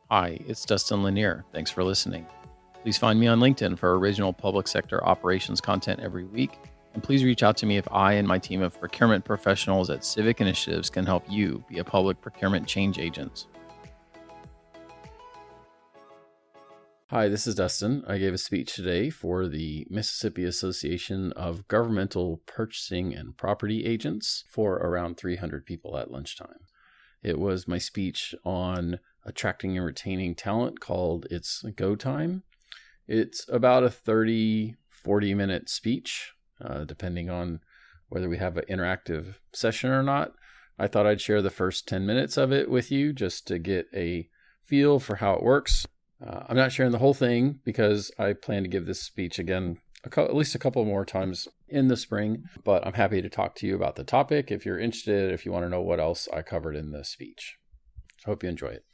Hi, it's Dustin Lanier. Thanks for listening. Please find me on LinkedIn for original public sector operations content every week. And please reach out to me if I and my team of procurement professionals at Civic Initiatives can help you be a public procurement change agent. Hi, this is Dustin. I gave a speech today for the Mississippi Association of Governmental Purchasing and Property Agents for around 300 people at lunchtime. It was my speech on attracting and retaining talent called It's Go Time. It's about a 30, 40-minute speech, depending on whether we have an interactive session or not. I thought I'd share the first 10 minutes of it with you just to get a feel for how it works. I'm not sharing the whole thing because I plan to give this speech again at least a couple more times in the spring, but I'm happy to talk to you about the topic if you're interested, if you want to know what else I covered in the speech. I hope you enjoy it.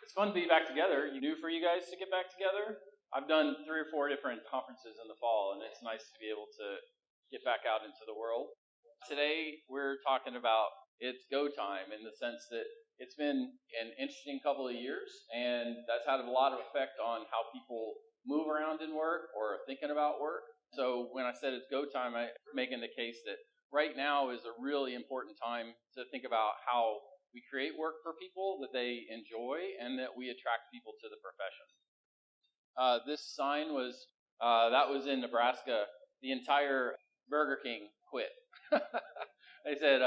It's fun to be back together. New for you guys to get back together? I've done 3 or 4 different conferences in the fall, and it's nice to be able to get back out into the world. Today, we're talking about it's go time in the sense that it's been an interesting couple of years, and that's had a lot of effect on how people move around in work or are thinking about work. So when I said it's go time, I'm making the case that right now is a really important time to think about how we create work for people that they enjoy and that we attract people to the profession. This sign was in Nebraska. The entire Burger King quit. They said,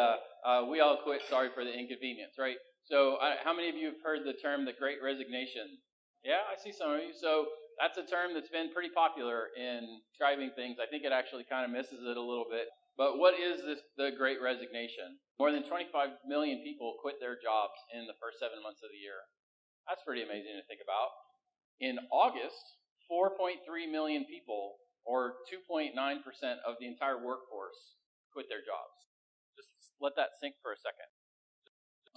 we all quit, sorry for the inconvenience, right? So how many of you have heard the term the Great Resignation? Yeah, I see some of you. So that's a term that's been pretty popular in describing things. I think it actually kind of misses it a little bit. But what is the Great Resignation? More than 25 million people quit their jobs in the first 7 months of the year. That's pretty amazing to think about. In August, 4.3 million people, or 2.9% of the entire workforce, quit their jobs. Just let that sink for a second.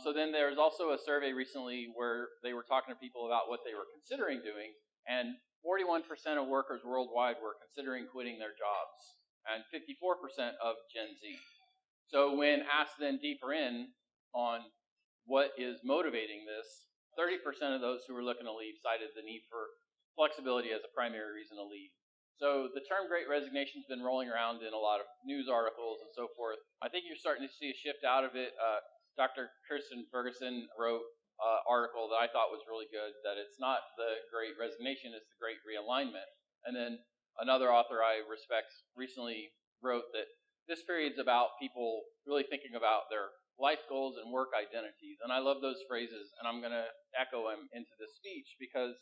So then there's also a survey recently where they were talking to people about what they were considering doing, and 41% of workers worldwide were considering quitting their jobs, and 54% of Gen Z. So when asked then deeper in on what is motivating this, 30% of those who were looking to leave cited the need for flexibility as a primary reason to leave. So the term Great Resignation has been rolling around in a lot of news articles and so forth. I think you're starting to see a shift out of it. Dr. Kirsten Ferguson wrote an article that I thought was really good, that it's not the Great Resignation, it's the Great Realignment. And then another author I respect recently wrote that this period's about people really thinking about their life goals and work identities. And I love those phrases, and I'm going to echo them into this speech because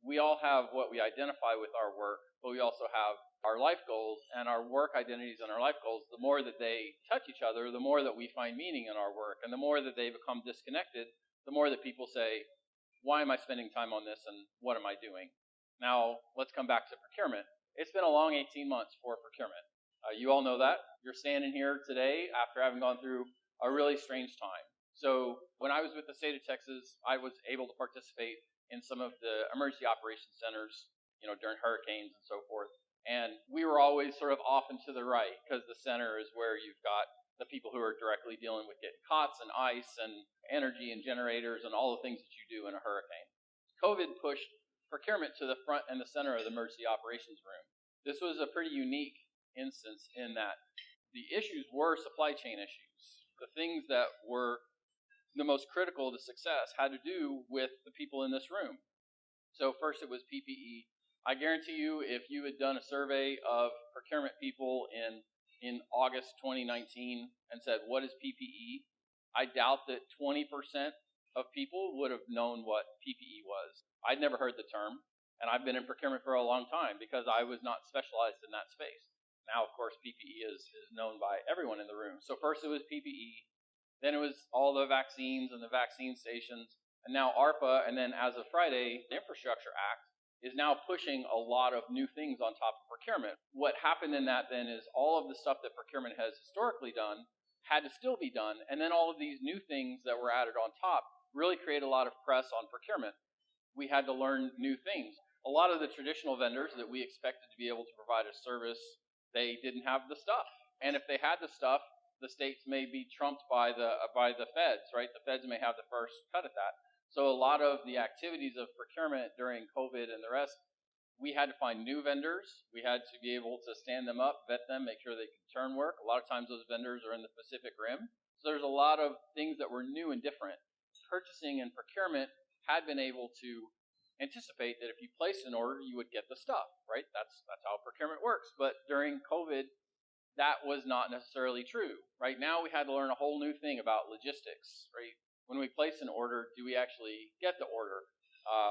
we all have what we identify with our work, but we also have our life goals, and our work identities and our life goals, the more that they touch each other, the more that we find meaning in our work, and the more that they become disconnected, the more that people say, why am I spending time on this, and what am I doing? Now, let's come back to procurement. It's been a long 18 months for procurement. You all know that. You're standing here today after having gone through a really strange time. So when I was with the state of Texas, I was able to participate in some of the emergency operations centers, during hurricanes and so forth. And we were always sort of off and to the right because the center is where you've got the people who are directly dealing with getting cots and ice and energy and generators and all the things that you do in a hurricane. COVID pushed procurement to the front and the center of the emergency operations room. This was a pretty unique instance in that the issues were supply chain issues. The things that were the most critical to success had to do with the people in this room. So first it was PPE. I guarantee you, if you had done a survey of procurement people in August 2019 and said, what is PPE? I doubt that 20% of people would have known what PPE was. I'd never heard the term, and I've been in procurement for a long time because I was not specialized in that space. Now, of course, PPE is known by everyone in the room. So first it was PPE, then it was all the vaccines and the vaccine stations, and now ARPA, and then as of Friday, the Infrastructure Act is now pushing a lot of new things on top of procurement. What happened in that then is all of the stuff that procurement has historically done had to still be done, and then all of these new things that were added on top really create a lot of press on procurement. We had to learn new things. A lot of the traditional vendors that we expected to be able to provide a service, they didn't have the stuff. And if they had the stuff, the states may be trumped by the feds, right? The feds may have the first cut at that. So a lot of the activities of procurement during COVID and the rest, we had to find new vendors. We had to be able to stand them up, vet them, make sure they could turn work. A lot of times those vendors are in the Pacific Rim. So there's a lot of things that were new and different. Purchasing and procurement had been able to anticipate that if you placed an order, you would get the stuff, right? That's how procurement works. But during COVID, that was not necessarily true. Right now, we had to learn a whole new thing about logistics, right? When we place an order, do we actually get the order?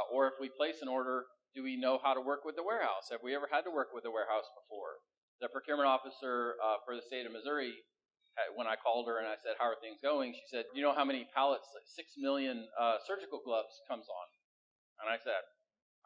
Or if we place an order, do we know how to work with the warehouse? Have we ever had to work with a warehouse before? The procurement officer for the state of Missouri, when I called her and I said, how are things going? She said, you know how many pallets, like 6 million surgical gloves comes on? And I said,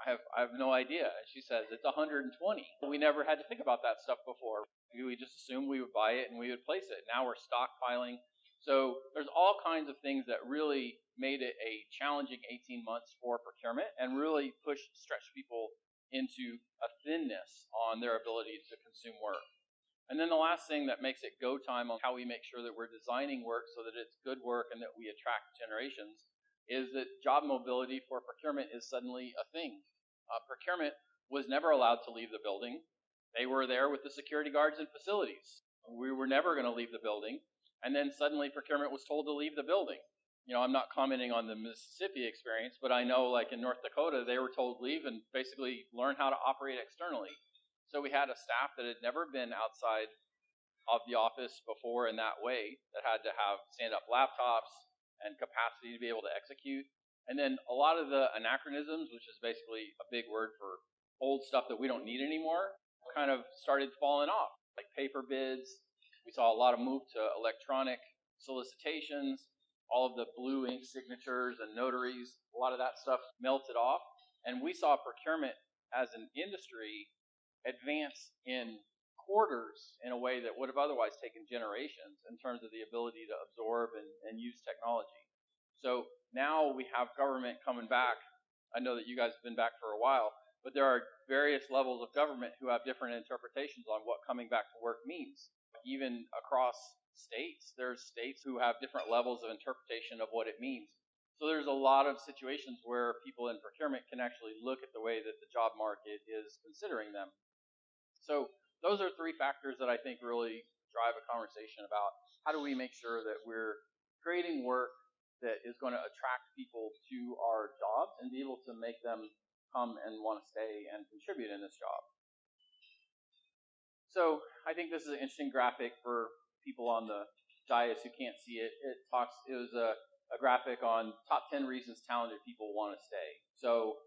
I have no idea. And she says, it's 120. We never had to think about that stuff before. We just assumed we would buy it and we would place it. Now we're stockpiling. So there's all kinds of things that really made it a challenging 18 months for procurement and really stretched people into a thinness on their ability to consume work. And then the last thing that makes it go time on how we make sure that we're designing work so that it's good work and that we attract generations is that job mobility for procurement is suddenly a thing. Procurement was never allowed to leave the building. They were there with the security guards and facilities. We were never going to leave the building. And then suddenly procurement was told to leave the building. You know, I'm not commenting on the Mississippi experience, but I know like in North Dakota, they were told leave and basically learn how to operate externally. So we had a staff that had never been outside of the office before in that way, that had to have stand-up laptops and capacity to be able to execute. And then a lot of the anachronisms, which is basically a big word for old stuff that we don't need anymore, kind of started falling off, like paper bids. We saw a lot of move to electronic solicitations, all of the blue ink signatures and notaries, a lot of that stuff melted off. And we saw procurement as an industry advance in quarters in a way that would have otherwise taken generations in terms of the ability to absorb and use technology. So now we have government coming back. I know that you guys have been back for a while, but there are various levels of government who have different interpretations on what coming back to work means. Even across states, there's states who have different levels of interpretation of what it means. So there's a lot of situations where people in procurement can actually look at the way that the job market is considering them. So those are three factors that I think really drive a conversation about how do we make sure that we're creating work that is going to attract people to our jobs and be able to make them come and want to stay and contribute in this job. So I think this is an interesting graphic for people on the dais who can't see it. It was a graphic on top 10 reasons talented people want to stay. So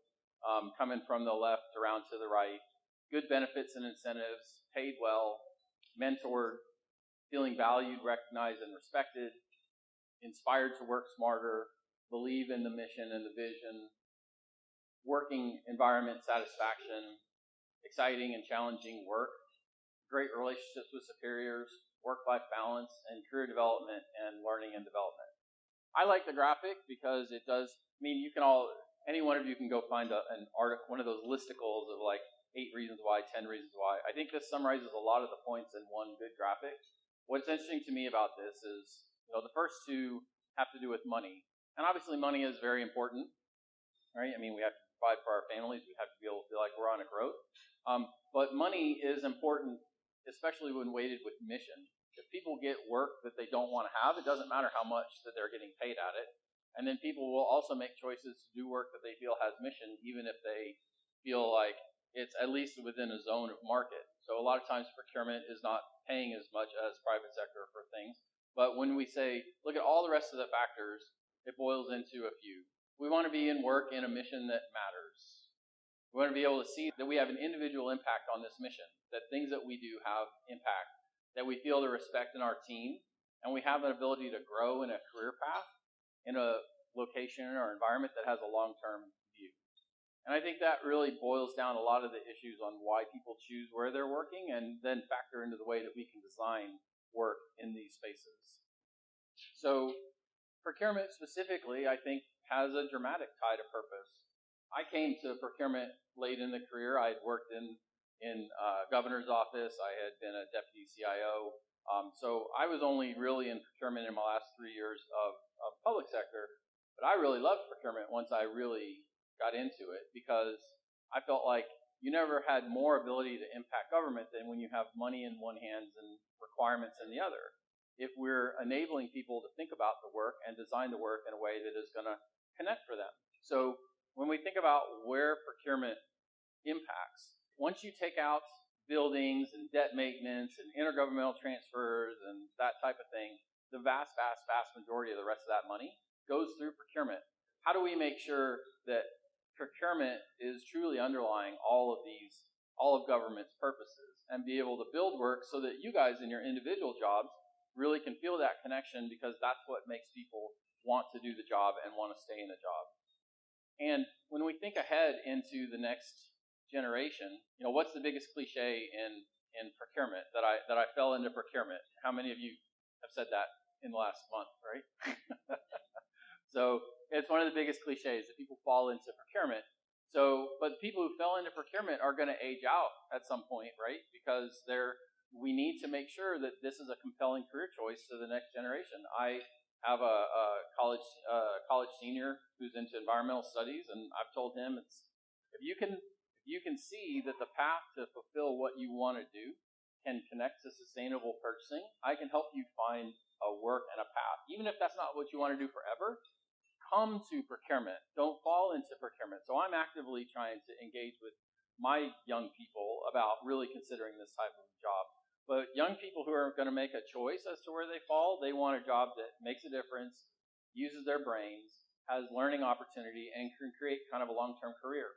coming from the left around to the right, good benefits and incentives, paid well, mentored, feeling valued, recognized, and respected, inspired to work smarter, believe in the mission and the vision, working environment satisfaction, exciting and challenging work, great relationships with superiors, work-life balance, and career development and learning and development. I like the graphic because it does, I mean, any one of you can go find an article, one of those listicles of like 8 reasons why, 10 reasons why. I think this summarizes a lot of the points in one good graphic. What's interesting to me about this is, the first two have to do with money. And obviously money is very important, right? I mean, we have to provide for our families. We have to be able to feel like we're on a growth. But money is important, especially when weighted with mission. If people get work that they don't want to have, it doesn't matter how much that they're getting paid at it. And then people will also make choices to do work that they feel has mission, even if they feel like it's at least within a zone of market. So a lot of times procurement is not paying as much as private sector for things. But when we say, look at all the rest of the factors, it boils into a few. We want to be in work in a mission that matters. We want to be able to see that we have an individual impact on this mission, that things that we do have impact, that we feel the respect in our team, and we have an ability to grow in a career path in a location or environment that has a long-term view. And I think that really boils down a lot of the issues on why people choose where they're working and then factor into the way that we can design work in these spaces. So procurement specifically, I think, has a dramatic tie to purpose. I came to procurement late in the career. I had worked in governor's office. I had been a deputy CIO. So I was only really in procurement in my last 3 years of public sector, but I really loved procurement once I really got into it, because I felt like you never had more ability to impact government than when you have money in one hand and requirements in the other. If we're enabling people to think about the work and design the work in a way that is going to connect for them. So when we think about where procurement impacts, once you take out buildings and debt maintenance and intergovernmental transfers and that type of thing, the vast majority of the rest of that money goes through procurement. How do we make sure that procurement is truly underlying all of government's purposes, and be able to build work so that you guys in your individual jobs really can feel that connection, because that's what makes people want to do the job and want to stay in a job. And when we think ahead into the next generation, what's the biggest cliche in procurement that I fell into procurement? How many of you have said that in the last month, right? So it's one of the biggest cliches that people fall into procurement. So, but people who fell into procurement are going to age out at some point, right? Because we need to make sure that this is a compelling career choice to the next generation. I have a college senior who's into environmental studies, and I've told him, if you can see that the path to fulfill what you want to do can connect to sustainable purchasing, I can help you find a work and a path. Even if that's not what you want to do forever, come to procurement. Don't fall into procurement. So I'm actively trying to engage with my young people about really considering this type of job. But young people who are going to make a choice as to where they fall, they want a job that makes a difference, uses their brains, has learning opportunity, and can create kind of a long-term career.